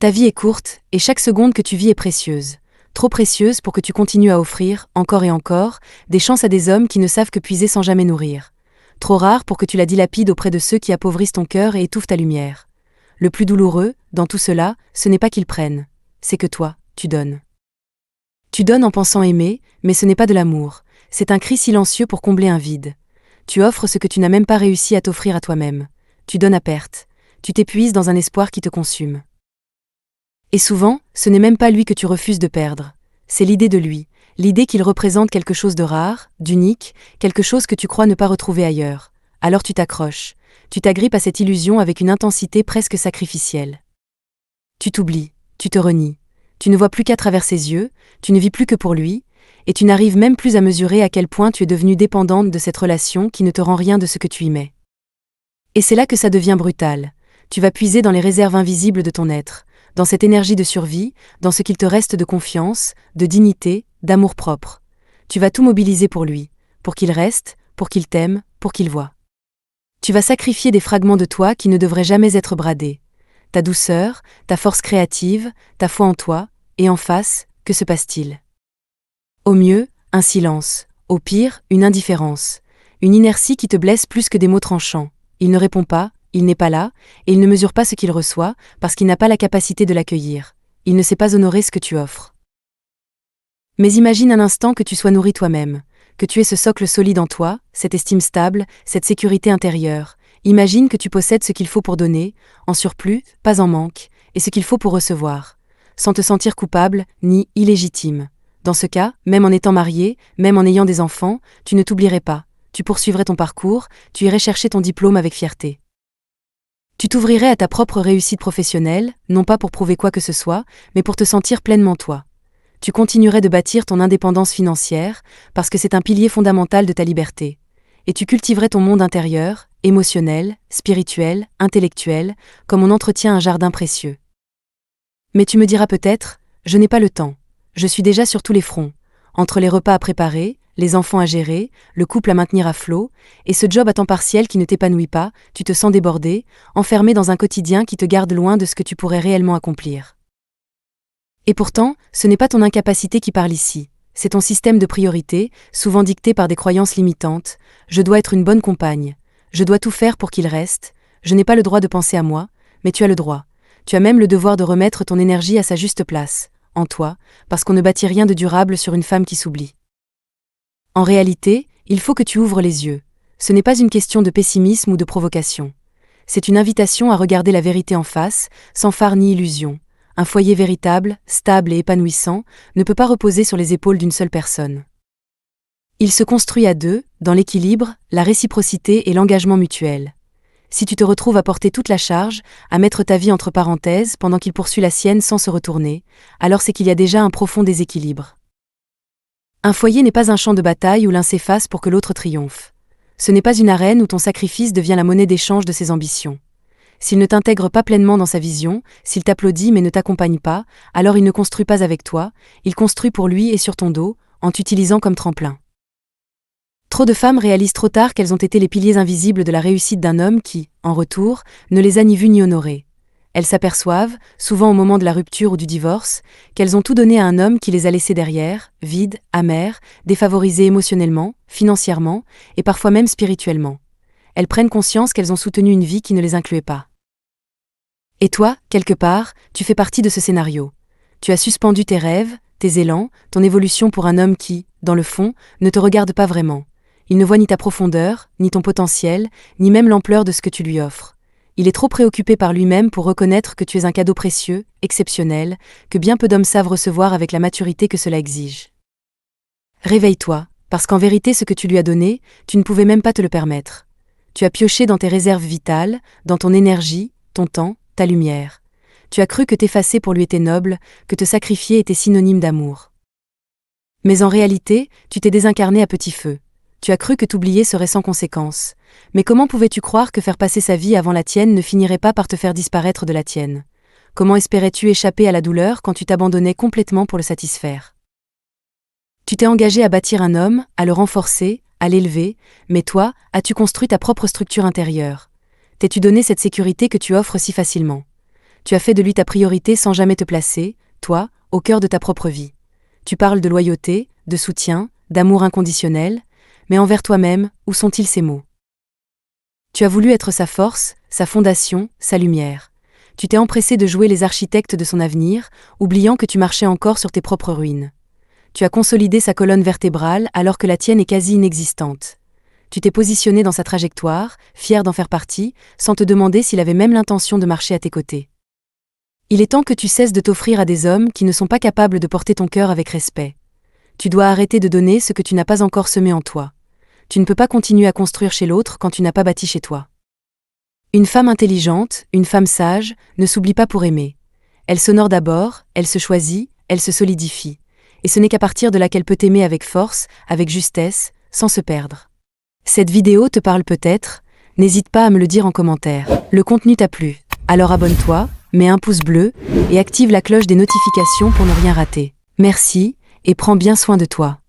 Ta vie est courte, et chaque seconde que tu vis est précieuse. Trop précieuse pour que tu continues à offrir, encore et encore, des chances à des hommes qui ne savent que puiser sans jamais nourrir. Trop rare pour que tu la dilapides auprès de ceux qui appauvrissent ton cœur et étouffent ta lumière. Le plus douloureux, dans tout cela, ce n'est pas qu'ils prennent, c'est que toi, tu donnes. Tu donnes en pensant aimer, mais ce n'est pas de l'amour, c'est un cri silencieux pour combler un vide. Tu offres ce que tu n'as même pas réussi à t'offrir à toi-même. Tu donnes à perte. Tu t'épuises dans un espoir qui te consume. Et souvent, ce n'est même pas lui que tu refuses de perdre. C'est l'idée de lui, l'idée qu'il représente quelque chose de rare, d'unique, quelque chose que tu crois ne pas retrouver ailleurs. Alors tu t'accroches, tu t'agrippes à cette illusion avec une intensité presque sacrificielle. Tu t'oublies, tu te renies, tu ne vois plus qu'à travers ses yeux, tu ne vis plus que pour lui, et tu n'arrives même plus à mesurer à quel point tu es devenue dépendante de cette relation qui ne te rend rien de ce que tu y mets. Et c'est là que ça devient brutal. Tu vas puiser dans les réserves invisibles de ton être, dans cette énergie de survie, dans ce qu'il te reste de confiance, de dignité, d'amour-propre. Tu vas tout mobiliser pour lui, pour qu'il reste, pour qu'il t'aime, pour qu'il voie. Tu vas sacrifier des fragments de toi qui ne devraient jamais être bradés. Ta douceur, ta force créative, ta foi en toi, et en face, que se passe-t-il ? Au mieux, un silence, au pire, une indifférence, une inertie qui te blesse plus que des mots tranchants. Il ne répond pas, il n'est pas là, et il ne mesure pas ce qu'il reçoit, parce qu'il n'a pas la capacité de l'accueillir. Il ne sait pas honorer ce que tu offres. Mais imagine un instant que tu sois nourri toi-même, que tu aies ce socle solide en toi, cette estime stable, cette sécurité intérieure. Imagine que tu possèdes ce qu'il faut pour donner, en surplus, pas en manque, et ce qu'il faut pour recevoir, sans te sentir coupable, ni illégitime. Dans ce cas, même en étant marié, même en ayant des enfants, tu ne t'oublierais pas, tu poursuivrais ton parcours, tu irais chercher ton diplôme avec fierté. Tu t'ouvrirais à ta propre réussite professionnelle, non pas pour prouver quoi que ce soit, mais pour te sentir pleinement toi. Tu continuerais de bâtir ton indépendance financière, parce que c'est un pilier fondamental de ta liberté. Et tu cultiverais ton monde intérieur, émotionnel, spirituel, intellectuel, comme on entretient un jardin précieux. Mais tu me diras peut-être, je n'ai pas le temps. Je suis déjà sur tous les fronts, entre les repas à préparer, les enfants à gérer, le couple à maintenir à flot, et ce job à temps partiel qui ne t'épanouit pas, tu te sens débordé, enfermé dans un quotidien qui te garde loin de ce que tu pourrais réellement accomplir. Et pourtant, ce n'est pas ton incapacité qui parle ici, c'est ton système de priorités, souvent dicté par des croyances limitantes. Je dois être une bonne compagne, je dois tout faire pour qu'il reste, je n'ai pas le droit de penser à moi, mais tu as le droit, tu as même le devoir de remettre ton énergie à sa juste place, en toi, parce qu'on ne bâtit rien de durable sur une femme qui s'oublie. En réalité, il faut que tu ouvres les yeux. Ce n'est pas une question de pessimisme ou de provocation. C'est une invitation à regarder la vérité en face, sans phare ni illusion. Un foyer véritable, stable et épanouissant, ne peut pas reposer sur les épaules d'une seule personne. Il se construit à deux, dans l'équilibre, la réciprocité et l'engagement mutuel. Si tu te retrouves à porter toute la charge, à mettre ta vie entre parenthèses pendant qu'il poursuit la sienne sans se retourner, alors c'est qu'il y a déjà un profond déséquilibre. Un foyer n'est pas un champ de bataille où l'un s'efface pour que l'autre triomphe. Ce n'est pas une arène où ton sacrifice devient la monnaie d'échange de ses ambitions. S'il ne t'intègre pas pleinement dans sa vision, s'il t'applaudit mais ne t'accompagne pas, alors il ne construit pas avec toi, il construit pour lui et sur ton dos, en t'utilisant comme tremplin. Trop de femmes réalisent trop tard qu'elles ont été les piliers invisibles de la réussite d'un homme qui, en retour, ne les a ni vues ni honorées. Elles s'aperçoivent, souvent au moment de la rupture ou du divorce, qu'elles ont tout donné à un homme qui les a laissées derrière, vides, amères, défavorisées émotionnellement, financièrement, et parfois même spirituellement. Elles prennent conscience qu'elles ont soutenu une vie qui ne les incluait pas. Et toi, quelque part, tu fais partie de ce scénario. Tu as suspendu tes rêves, tes élans, ton évolution pour un homme qui, dans le fond, ne te regarde pas vraiment. Il ne voit ni ta profondeur, ni ton potentiel, ni même l'ampleur de ce que tu lui offres. Il est trop préoccupé par lui-même pour reconnaître que tu es un cadeau précieux, exceptionnel, que bien peu d'hommes savent recevoir avec la maturité que cela exige. Réveille-toi, parce qu'en vérité ce que tu lui as donné, tu ne pouvais même pas te le permettre. Tu as pioché dans tes réserves vitales, dans ton énergie, ton temps, ta lumière. Tu as cru que t'effacer pour lui était noble, que te sacrifier était synonyme d'amour. Mais en réalité, tu t'es désincarné à petit feu. Tu as cru que t'oublier serait sans conséquence. Mais comment pouvais-tu croire que faire passer sa vie avant la tienne ne finirait pas par te faire disparaître de la tienne ? Comment espérais-tu échapper à la douleur quand tu t'abandonnais complètement pour le satisfaire ? Tu t'es engagé à bâtir un homme, à le renforcer, à l'élever, mais toi, as-tu construit ta propre structure intérieure ? T'es-tu donné cette sécurité que tu offres si facilement ? Tu as fait de lui ta priorité sans jamais te placer, toi, au cœur de ta propre vie. Tu parles de loyauté, de soutien, d'amour inconditionnel, mais envers toi-même, où sont-ils ces mots? Tu as voulu être sa force, sa fondation, sa lumière. Tu t'es empressé de jouer les architectes de son avenir, oubliant que tu marchais encore sur tes propres ruines. Tu as consolidé sa colonne vertébrale alors que la tienne est quasi inexistante. Tu t'es positionné dans sa trajectoire, fier d'en faire partie, sans te demander s'il avait même l'intention de marcher à tes côtés. Il est temps que tu cesses de t'offrir à des hommes qui ne sont pas capables de porter ton cœur avec respect. Tu dois arrêter de donner ce que tu n'as pas encore semé en toi. Tu ne peux pas continuer à construire chez l'autre quand tu n'as pas bâti chez toi. Une femme intelligente, une femme sage, ne s'oublie pas pour aimer. Elle s'honore d'abord, elle se choisit, elle se solidifie. Et ce n'est qu'à partir de là qu'elle peut aimer avec force, avec justesse, sans se perdre. Cette vidéo te parle peut-être, n'hésite pas à me le dire en commentaire. Le contenu t'a plu, alors abonne-toi, mets un pouce bleu et active la cloche des notifications pour ne rien rater. Merci, et prends bien soin de toi.